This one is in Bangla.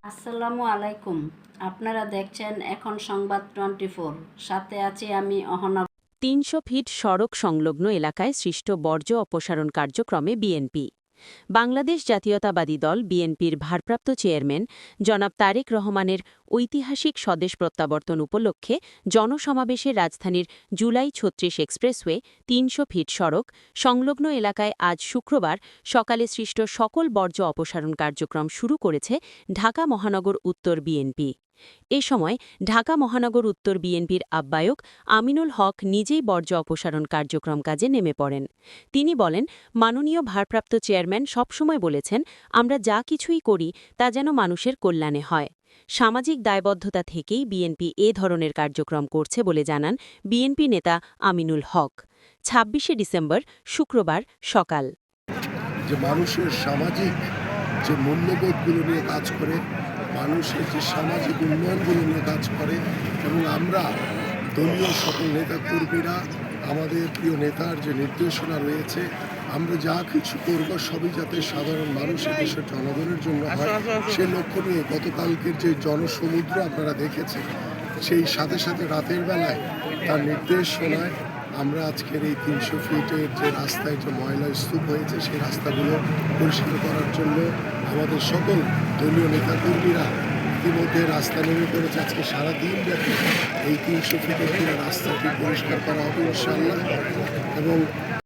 আসসালামু আলাইকুম। আপনারা দেখছেন এখন সংবাদ 24, সাথে আছি আমি অহনা। ৩০০ ফিট সড়ক সংলগ্ন এলাকায় সৃষ্ট বর্জ্য অপসারণ কার্যক্রমে বিএনপি। বাংলাদেশ জাতীয়তাবাদী দল বিএনপির ভারপ্রাপ্ত চেয়ারম্যান জনাব তারেক রহমানের ঐতিহাসিক স্বদেশ প্রত্যাবর্তন উপলক্ষে জনসমাবেশে রাজধানীর জুলাই ৩৬ এক্সপ্রেসওয়ে ৩০০ ফিট সড়ক সংলগ্ন এলাকায় আজ শুক্রবার সকালে সৃষ্ট সকল বর্জ্য অপসারণ কার্যক্রম শুরু করেছে ঢাকা মহানগর উত্তর বিএনপি। এ সময় ঢাকা মহানগর উত্তর বিএনপির আহ্বায়ক আমিনুল হক নিজেই বর্জ্য অপসারণ কার্যক্রম কাজে নেমে পড়েন। তিনি বলেন, মাননীয় ভারপ্রাপ্ত চেয়ারম্যান সবসময় বলেছেন, আমরা যা কিছুই করি তা যেন মানুষের কল্যাণে হয়। সামাজিক দায়বদ্ধতা থেকেই বিএনপি এ ধরনের কার্যক্রম করছে বলে জানান বিএনপি নেতা আমিনুল হক। ২৬শে ডিসেম্বর শুক্রবার সকাল। যে মানুষের সামাজিক যে মূল্যবোধগুলো নিয়ে কাজ করে, মানুষের যে সামাজিক উন্নয়নগুলো নিয়ে কাজ করে, এবং আমরা দলীয় সকল নেতাকর্মীরা আমাদের প্রিয় নেতার যে নির্দেশনা রয়েছে, আমরা যা কিছু করব সবই যাতে সাধারণ মানুষের দেশের জনগণের জন্য হয়, সে লক্ষ্য নিয়ে গতকালকের যে জনসমুদ্র আপনারা দেখেছেন, সেই সাথে সাথে রাতের বেলায় তার নির্দেশনায় আমরা আজকের এই ৩০০ ফিটের যে রাস্তায় যে ময়লা স্তূপ হয়েছে, সেই রাস্তাগুলো পরিষ্কার করার জন্য আমাদের সকল দলীয় নেতাকর্মীরা ইতিমধ্যে রাস্তা নেমে পড়েছে। আজকে সারাদিন ব্যাপী এই ৩০০ ফিটের পুরো রাস্তাটি পরিষ্কার করা হবে ইনশাআল্লাহ। এবং